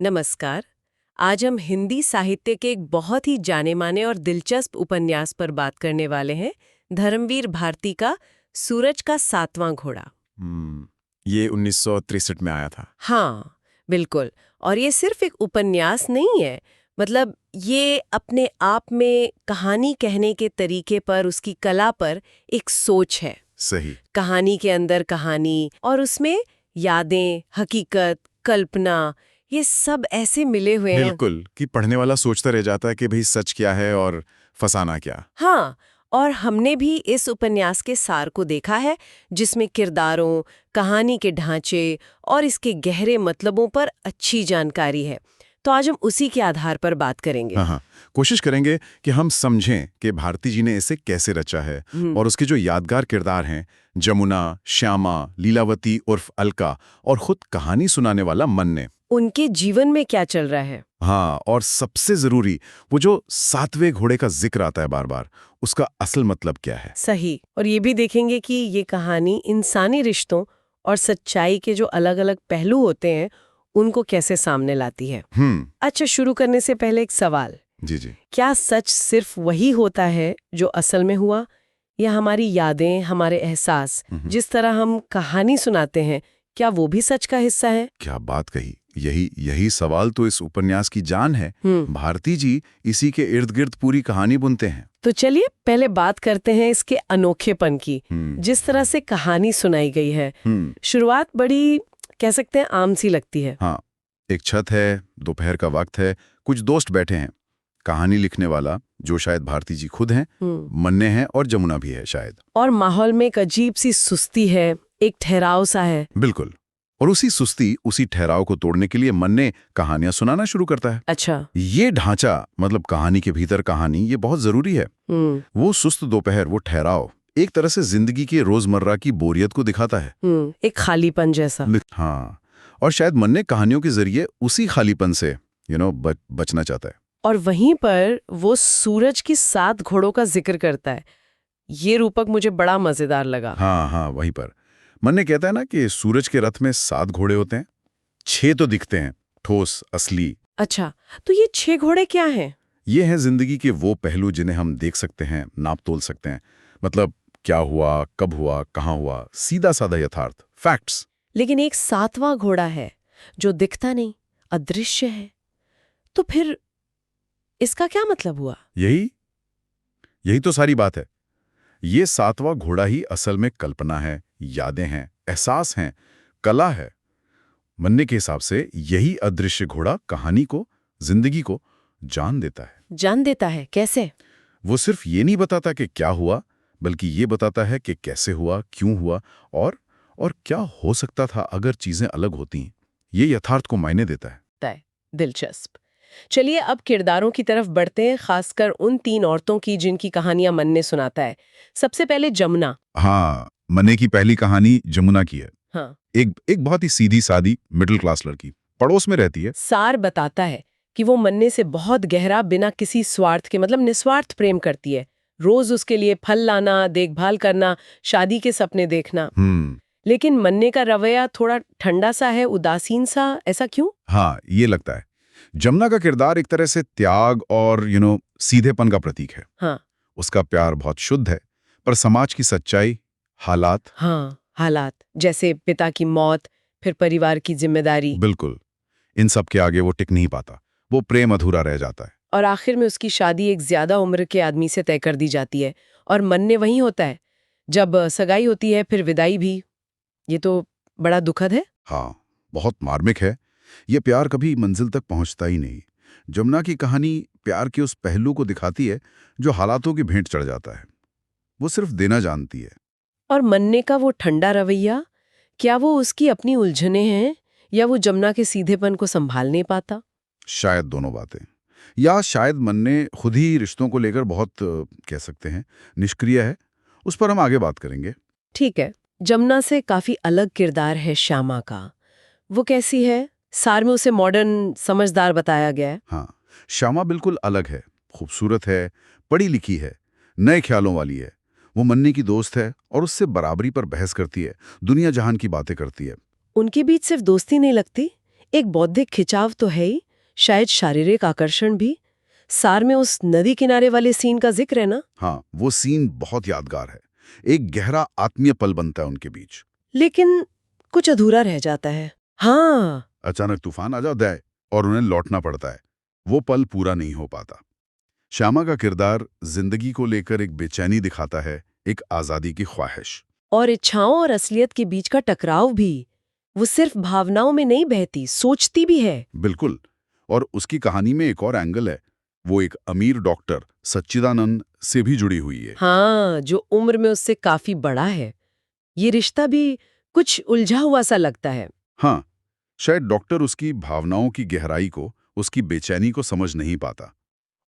नमस्कार। आज हम हिंदी साहित्य के एक बहुत ही जाने माने और दिलचस्प उपन्यास पर बात करने वाले हैं, धर्मवीर भारती का सूरज का सातवां घोड़ा। ये 1963 में आया था। हाँ, बिल्कुल। और ये सिर्फ एक उपन्यास नहीं है, मतलब ये अपने आप में कहानी कहने के तरीके पर, उसकी कला पर एक सोच है। सही। कहानी के अंदर कहानी और उसमें यादें, हकीकत, कल्पना, ये सब ऐसे मिले हुए हैं। बिल्कुल, कि पढ़ने वाला सोचता रह जाता है कि भाई सच क्या है और फसाना क्या। हाँ, और हमने भी इस उपन्यास के सार को देखा है, जिसमें किरदारों, कहानी के ढांचे और इसके गहरे मतलबों पर अच्छी जानकारी है। तो आज हम उसी के आधार पर बात करेंगे। हाँ, कोशिश करेंगे कि हम समझें कि भारती जी ने इसे कैसे रचा है और उसके जो यादगार किरदार हैं, जमुना, श्यामा, लीलावती उर्फ अलका और खुद कहानी सुनाने वाला मन्ने, उनके जीवन में क्या चल रहा है। हाँ, और सबसे जरूरी वो जो सातवें घोड़े का जिक्र आता है बार बार, उसका असल मतलब क्या है। सही। और ये भी देखेंगे कि ये कहानी इंसानी रिश्तों और सच्चाई के जो अलग-अलग पहलू होते हैं, उनको कैसे सामने लाती है। अच्छा, शुरू करने से पहले एक सवाल। जी जी। क्या सच सिर्फ वही होता है जो असल में हुआ, या हमारी यादें, हमारे एहसास, जिस तरह हम कहानी सुनाते हैं, क्या वो भी सच का हिस्सा है? क्या बात कही। यही सवाल तो इस उपन्यास की जान है। भारती जी इसी के इर्द गिर्द पूरी कहानी बुनते हैं। तो चलिए पहले बात करते हैं इसके अनोखेपन की, जिस तरह से कहानी सुनाई गई है। शुरुआत बड़ी, कह सकते हैं, आम सी लगती है। हाँ, एक छत है, दोपहर का वक्त है, कुछ दोस्त बैठे हैं। कहानी लिखने वाला, जो शायद भारती जी खुद हैं, मन्ने हैं और जमुना भी है शायद। और माहौल में एक अजीब सी सुस्ती है, एक ठहराव सा है। बिल्कुल। और उसी सुस्ती, उसी ठहराव को तोड़ने के लिए मन्ने कहानियां सुनाना शुरू करता है। अच्छा। ये ढांचा, मतलब कहानी के भीतर कहानी, ये बहुत जरूरी है। वो सुस्त दोपहर, वो ठहराव एक तरह से जिंदगी के रोजमर्रा की बोरियत को दिखाता है। एक खालीपन जैसा। हाँ, और शायद मन्ने कहानियों के जरिए उसी खालीपन से बचना चाहता है। और वहीं पर वो सूरज की 7 घोड़ों का जिक्र करता है। ये रूपक मुझे बड़ा मजेदार लगा। हाँ, वहीं पर मन्ने कहता है ना कि सूरज के रथ में 7 घोड़े होते हैं, 6 तो दिखते हैं, ठोस, असली। अच्छा, तो ये 6 घोड़े क्या हैं? ये हैं जिंदगी के वो पहलू जिन्हें हम देख सकते हैं, नाप तोल सकते हैं। मतलब क्या हुआ, कब हुआ, कहाँ हुआ, सीधा साधा यथार्थ, फैक्ट्स। लेकिन एक 7वां घोड़ा है जो दिखता नहीं, अदृश्य है। तो फिर इसका क्या मतलब हुआ? यही तो सारी बात है। ये 7वां घोड़ा ही असल में कल्पना है, यादें हैं, एहसास हैं, कला है। मन्ने के हिसाब से यही अदृश्य घोड़ा कहानी को, जिंदगी को जान देता है। जान देता है? कैसे? वो सिर्फ ये नहीं बताता कि क्या हुआ, बल्कि ये बताता है कि कैसे हुआ, क्यों हुआ और क्या हो सकता था अगर चीजें अलग होती। ये यथार्थ को मायने देता है। दिलचस्प। चलिए अब किरदारों की तरफ बढ़ते हैं, खासकर उन 3 औरतों की जिनकी कहानियां मन्ने सुनाता है। सबसे पहले जमुना। हाँ, मन्ने की पहली कहानी जमुना की है। हाँ। एक बहुत ही सीधी सादी मिडिल क्लास लड़की, पड़ोस में रहती है। सार बताता है कि वो मन्ने से बहुत गहरा, बिना किसी स्वार्थ के, मतलब निस्वार्थ प्रेम करती है। रोज उसके लिए फल लाना, देखभाल करना, शादी के सपने देखना। लेकिन मन्ने का रवैया थोड़ा ठंडा सा है, उदासीन सा। ऐसा क्यों? हाँ, ये लगता है। जमुना का किरदार एक तरह से त्याग और सीधेपन का प्रतीक है। हाँ। उसका प्यार बहुत शुद्ध है, पर समाज की सच्चाई, हालात। हाँ, हालात, जैसे पिता की मौत, फिर परिवार की जिम्मेदारी। बिल्कुल, इन सब के आगे वो टिक नहीं पाता। वो प्रेम अधूरा रह जाता है। और आखिर में उसकी शादी एक ज्यादा उम्र के आदमी से तय कर दी जाती है, और मन्ने वहीं होता है जब सगाई होती है, फिर विदाई भी। ये तो बड़ा दुखद है। हाँ, बहुत मार्मिक है। ये प्यार कभी मंजिल तक पहुंचता ही नहीं। जमुना की कहानी प्यार के उस पहलू को दिखाती है जो हालातों की भेंट चढ़ जाता है। वो सिर्फ देना जानती है। और मन्ने का वो ठंडा रवैया, क्या वो उसकी अपनी उलझने हैं, या वो जमुना के सीधेपन को संभाल नहीं पाता? शायद दोनों बातें, या शायद मन्ने खुद ही रिश्तों को लेकर बहुत कह सकते हैं निष्क्रिय है। उस पर हम आगे बात करेंगे। ठीक है। जमुना से काफी अलग किरदार है श्यामा का। वो कैसी है? सार में उसे मॉडर्न, समझदार बताया गया है। हाँ, श्यामा बिल्कुल अलग है, खूबसूरत है, पढ़ी लिखी है, नए ख्यालों वाली है। वो मन्ने की दोस्त है और उससे बराबरी पर बहस करती है, दुनिया जहान की बातें करती है। उनके बीच सिर्फ दोस्ती नहीं लगती, एक बौद्धिक खिंचाव तो है ही, शायद शारीरिक आकर्षण भी। सार में उस नदी किनारे वाले सीन का जिक्र है ना? हाँ, वो सीन बहुत यादगार है। एक गहरा आत्मीय पल बनता है उनके बीच। लेकिन कुछ अधूरा रह जाता है। हाँ। अचानक तूफान आ जाता है और उन्हें लौटना पड़ता है। वो पल पूरा नहीं हो पाता। श्यामा का किरदार जिंदगी को लेकर एक बेचैनी दिखाता है, एक आजादी की ख्वाहिश। और इच्छाओं और असलियत के बीच का टकराव भी। वो सिर्फ भावनाओं में नहीं बहती, सोचती भी है। बिल्कुल। और उसकी कहानी में एक और एंगल है। वो एक अमीर डॉक्टर सच्चिदानंद से भी जुड़ी हुई है। हाँ, जो उम्र में उससे काफी बड़ा है। ये रिश्ता भी कुछ उलझा हुआ सा लगता है। हाँ, शायद डॉक्टर उसकी भावनाओं की गहराई को, उसकी बेचैनी को समझ नहीं पाता।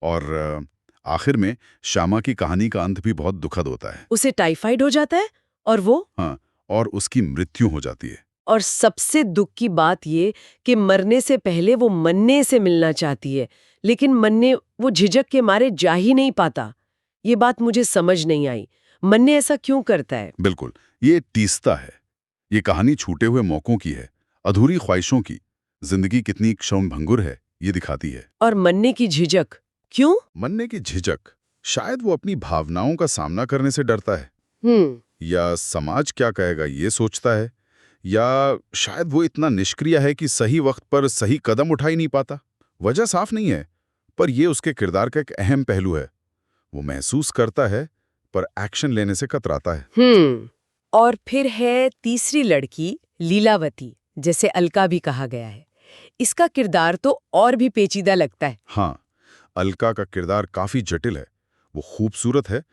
और आखिर में श्यामा की कहानी का अंत भी बहुत दुखद होता है। उसे टाइफाइड हो जाता है और वो। हाँ, और उसकी मृत्यु हो जाती है। और सबसे दुख की बात ये कि मरने से पहले वो मन्ने से मिलना चाहती है, लेकिन मन्ने वो झिझक के मारे जा ही नहीं पाता। ये बात मुझे समझ नहीं आई, मन्ने ऐसा क्यों करता है? बिल्कुल, ये टीसता है। ये कहानी छूटे हुए मौकों की है, अधूरी ख्वाहिशों की। जिंदगी कितनी क्षणभंगुर है, ये दिखाती है। और मन्ने की झिझक क्यों? मरने की झिझक, शायद वो अपनी भावनाओं का सामना करने से डरता है, या समाज क्या कहेगा ये सोचता है, या शायद वो इतना निष्क्रिय है कि सही वक्त पर सही कदम उठा ही नहीं पाता। वजह साफ नहीं है, पर ये उसके किरदार का एक अहम पहलू है। वो महसूस करता है, पर एक्शन लेने से कतराता है। और फिर है तीसरी लड़की, लीलावती, जैसे अलका भी कहा गया है। इसका किरदार तो और भी पेचीदा लगता है। हाँ, अलका का किरदार काफी जटिल है। वो खूबसूरत है,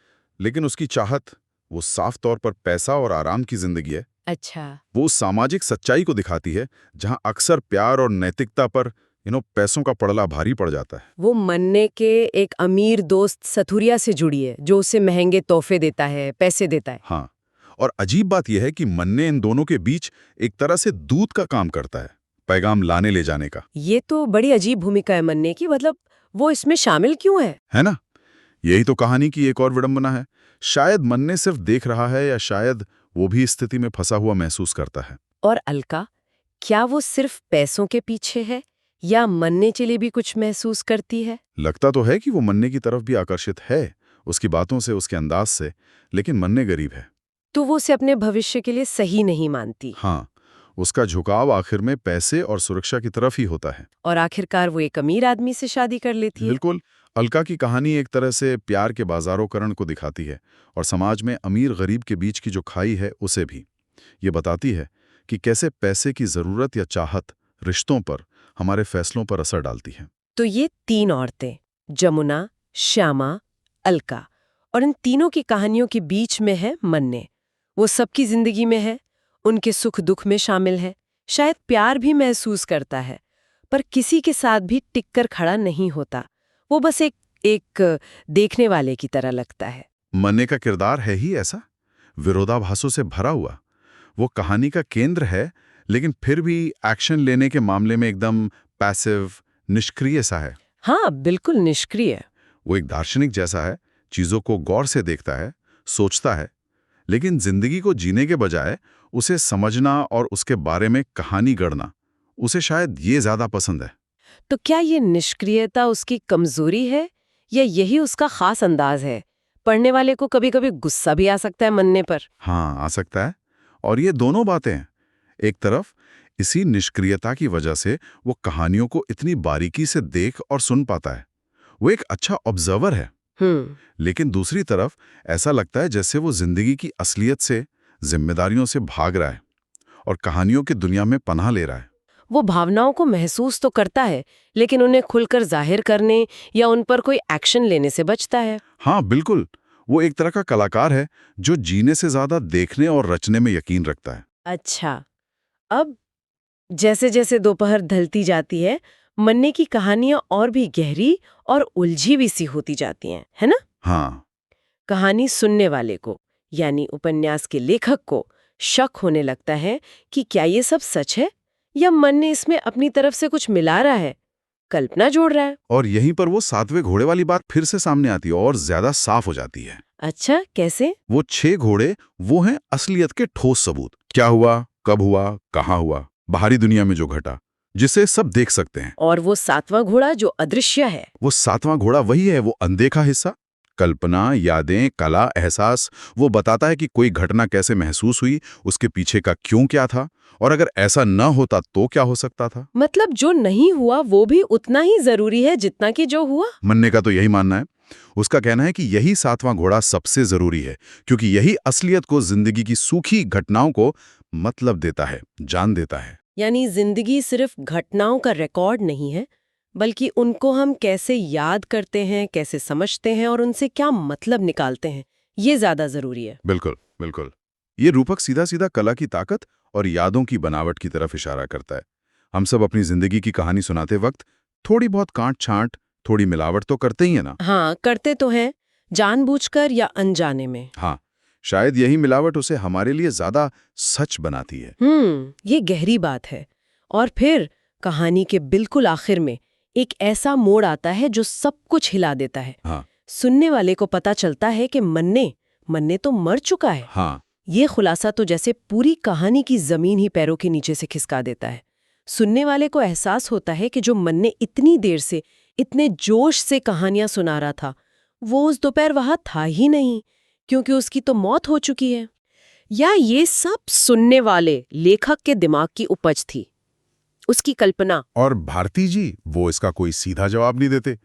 लेकिन उसकी चाहत, वो साफ तौर पर पैसा और आराम की जिंदगी है। अच्छा। वो सामाजिक सच्चाई को दिखाती है, जहां अक्सर प्यार और नैतिकता पर पैसों का पड़ला भारी पड़ जाता है। वो मन्ने के एक अमीर दोस्त सथुरिया से जुड़ी है, जो उसे महंगे तोहफे देता है, पैसे देता है। हाँ, और अजीब बात यह है कि मन्ने इन दोनों के बीच एक तरह से दूत का काम करता है, पैगाम लाने ले जाने का। ये तो बड़ी अजीब भूमिका है मन्ने की, मतलब वो इसमें शामिल क्यों है ना? यही तो कहानी की एक और विडंबना है। शायद मन्ने सिर्फ देख रहा है, या शायद वो भी स्थिति में फंसा हुआ महसूस करता है। और अलका, क्या वो सिर्फ पैसों के पीछे है या मन्ने के लिए भी कुछ महसूस करती है? लगता तो है कि वो मन्ने की तरफ भी आकर्षित है, उसकी बातों से, उसके अंदाज से, लेकिन मन्ने गरीब है। तो वो उसे अपने भविष्य के लिए सही नहीं मानती। हाँ, उसका झुकाव आखिर में पैसे और सुरक्षा की तरफ ही होता है। और आखिरकार वो एक अमीर आदमी से शादी कर लेती है। बिल्कुल। अलका की कहानी एक तरह से प्यार के बाजारोकरण को दिखाती है, और समाज में अमीर गरीब के बीच की जो खाई है उसे भी। ये बताती है कि कैसे पैसे की जरूरत या चाहत रिश्तों पर, हमारे फैसलों पर असर डालती है। तो ये तीन औरतें, जमुना, श्यामा, अलका, और इन तीनों की कहानियों के बीच में है मन्ने। वो सबकी जिंदगी में है, उनके सुख दुख में शामिल है, शायद प्यार भी महसूस करता है, पर किसी के साथ भी टिककर खड़ा नहीं होता। वो बस एक देखने वाले की तरह लगता है। मन्ने का किरदार है ही ऐसा, विरोधाभासों से भरा हुआ। वो कहानी का केंद्र है, लेकिन फिर भी एक्शन लेने के मामले में एकदम पैसिव, निष्क्रिय सा है। हाँ, बिल्कुल निष्क्रिय। वो एक दार्शनिक जैसा है, चीजों को गौर से देखता है, सोचता है, लेकिन जिंदगी को जीने के बजाय उसे समझना और उसके बारे में कहानी गढ़ना, उसे शायद ये ज्यादा पसंद है। तो क्या ये निष्क्रियता उसकी कमजोरी है या यही उसका खास अंदाज है? पढ़ने वाले को कभी-कभी गुस्सा भी आ सकता है मन्ने पर। हाँ, आ सकता है। और ये दोनों बातें हैं। एक तरफ इसी निष्क्रियता की वजह से वो कहानियों को इतनी बारीकी से देख और सुन पाता है। वो एक अच्छा ऑब्जर्वर है। लेकिन दूसरी तरफ ऐसा लगता है जैसे वो जिंदगी की असलियत से, जिम्मेदारियों से भाग रहा है और कहानियों की दुनिया में पनाह ले रहा है। वो भावनाओं को महसूस तो करता है, लेकिन उन्हें खुलकर जाहिर करने या उन पर कोई एक्शन लेने से बचता है। हाँ, बिल्कुल। वो एक तरह का कलाकार है जो जीने से ज्यादा देखने और रचने में यकीन रखता है। अच्छा, अब जैसे जैसे दोपहर ढलती जाती है, मन्ने की कहानियां और भी गहरी और उलझी भी सी होती जाती हैं, है ना? हाँ, कहानी सुनने वाले को, यानी उपन्यास के लेखक को, शक होने लगता है कि क्या ये सब सच है या मन्ने इसमें अपनी तरफ से कुछ मिला रहा है, कल्पना जोड़ रहा है। और यहीं पर वो 7वें घोड़े वाली बात फिर से सामने आती है और ज्यादा साफ हो जाती है। अच्छा, कैसे? वो 6 घोड़े, वो हैं असलियत के ठोस सबूत। क्या हुआ, कब हुआ, कहाँ हुआ, बाहरी दुनिया में जो घटा, जिसे सब देख सकते हैं। और वो सातवां घोड़ा जो अदृश्य है, वो सातवां घोड़ा वही है, वो अनदेखा हिस्सा, कल्पना, यादें, कला, एहसास। वो बताता है कि कोई घटना कैसे महसूस हुई, उसके पीछे का क्यों क्या था, और अगर ऐसा न होता तो क्या हो सकता था। मतलब जो नहीं हुआ वो भी उतना ही जरूरी है जितना कि जो हुआ। मन्ने का तो यही मानना है। उसका कहना है कि यही सातवां घोड़ा सबसे जरूरी है, क्योंकि यही असलियत को, जिंदगी की सूखी घटनाओं को मतलब देता है, जान देता है। यानी जिंदगी सिर्फ घटनाओं का रिकॉर्ड नहीं है, बल्कि उनको हम कैसे याद करते हैं, कैसे समझते हैं और उनसे क्या मतलब निकालते हैं, ये ज्यादा जरूरी है। बिल्कुल बिल्कुल। ये रूपक सीधा सीधा कला की ताकत और यादों की बनावट की तरफ इशारा करता है। हम सब अपनी जिंदगी की कहानी सुनाते वक्त थोड़ी बहुत कांट छांट, थोड़ी मिलावट तो करते ही है ना। हाँ, करते तो हैं, जानबूझकर या अनजाने में। हाँ, शायद यही मिलावट उसे हमारे लिए ज्यादा सच बनाती है। ये गहरी बात है। और फिर कहानी के बिल्कुल आखिर में एक ऐसा मोड़ आता है जो सब कुछ हिला देता है। हाँ सुनने वाले को पता चलता है कि मन्ने तो मर चुका है। हाँ। ये खुलासा तो जैसे पूरी कहानी की जमीन ही पैरों के नीचे से खिसका देता है। सुनने वाले को एहसास होता है कि जो मन्ने इतनी देर से, इतने जोश से कहानियां सुना रहा था, वो उस दोपहर वहां था ही नहीं, क्योंकि उसकी तो मौत हो चुकी है। या ये सब सुनने वाले लेखक के दिमाग की उपज थी, उसकी कल्पना। और भारती जी वो इसका कोई सीधा जवाब नहीं देते।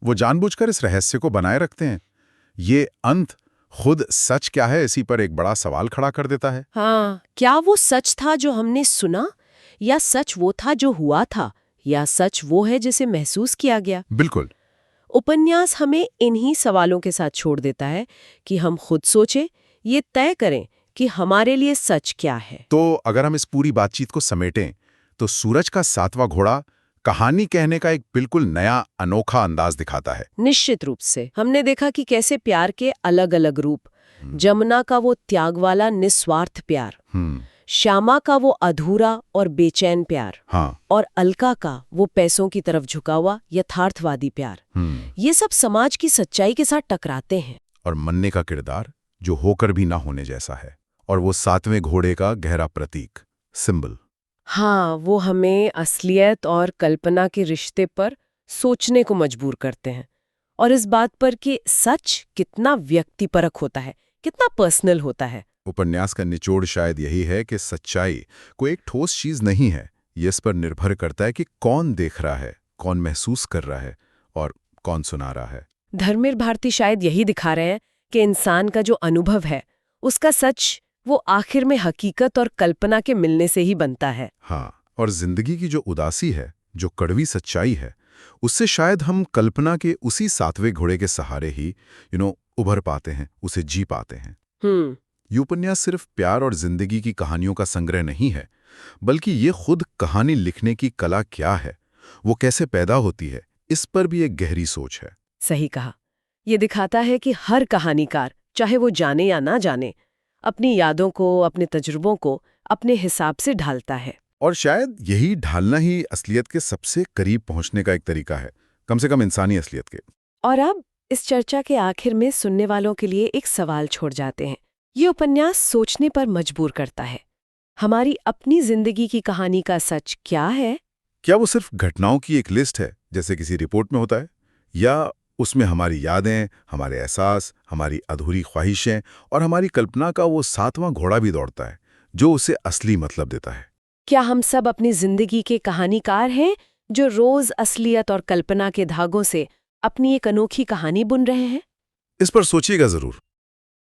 वो जानबूझकर इस रहस्य को बनाए रखते हैं। ये अंत खुद सच क्या है इसी पर एक बड़ा सवाल खड़ा कर देता है। हाँ, क्या वो सच था जो हमने सुना, या सच वो था जो हुआ था, या सच वो है जिसे महसूस किया गया। बिल्कुल। उपन्यास हमें इन्हीं सवालों के साथ छोड़ देता है कि हम खुद सोचें, ये तय करें कि हमारे लिए सच क्या है। तो अगर हम इस पूरी बातचीत को समेटें तो सूरज का सातवां घोड़ा कहानी कहने का एक बिल्कुल नया अनोखा अंदाज दिखाता है। निश्चित रूप से हमने देखा कि कैसे प्यार के अलग अलग रूप, जमुना का वो त्याग वाला निस्वार्थ प्यार, श्यामा का वो अधूरा और बेचैन प्यार, हाँ। और अलका का वो पैसों की तरफ झुका हुआ यथार्थवादी प्यार, ये सब समाज की सच्चाई के साथ टकराते हैं। और मन्ने का किरदार जो होकर भी ना होने जैसा है, और वो सातवें घोड़े का गहरा प्रतीक, सिंबल। हाँ, वो हमें असलियत और कल्पना के रिश्ते पर सोचने को मजबूर करते हैं, और इस बात पर कि सच कितना व्यक्तिपरक होता है, कितना पर्सनल होता है। उपन्यास का निचोड़ शायद यही है कि सच्चाई कोई एक ठोस चीज नहीं है। ये इस पर निर्भर करता है कि कौन देख रहा है, कौन महसूस कर रहा है, और कौन सुना रहा है। धर्मेंद्र भारती शायद यही दिखा रहे हैं कि इंसान का जो अनुभव है, उसका सच वो आखिर में हकीकत और कल्पना के मिलने से ही बनता है। हाँ, और जिंदगी की जो उदासी है, जो कड़वी सच्चाई है, उससे शायद हम कल्पना के उसी सातवें घोड़े के सहारे ही उभर पाते हैं, उसे जी पाते हैं। ये उपन्यास सिर्फ प्यार और जिंदगी की कहानियों का संग्रह नहीं है, बल्कि ये खुद कहानी लिखने की कला क्या है, वो कैसे पैदा होती है, इस पर भी एक गहरी सोच है। सही कहा। ये दिखाता है कि हर कहानीकार, चाहे वो जाने या ना जाने, अपनी यादों को, अपने तजुर्बों को अपने हिसाब से ढालता है। और शायद यही ढालना ही असलियत के सबसे करीब पहुंचने का एक तरीका है, कम से कम इंसानी असलियत के। और अब इस चर्चा के आखिर में सुनने वालों के लिए एक सवाल छोड़ जाते हैं। ये उपन्यास सोचने पर मजबूर करता है। हमारी अपनी जिंदगी की कहानी का सच क्या है? क्या वो सिर्फ घटनाओं की एक लिस्ट है, जैसे किसी रिपोर्ट में होता है, या उसमें हमारी यादें, हमारे एहसास, हमारी अधूरी ख्वाहिशें और हमारी कल्पना का वो सातवां घोड़ा भी दौड़ता है, जो उसे असली मतलब देता है? क्या हम सब अपनी जिंदगी के कहानीकार हैं, जो रोज असलियत और कल्पना के धागों से अपनी एक अनोखी कहानी बुन रहे हैं? इस पर सोचिएगा जरूर।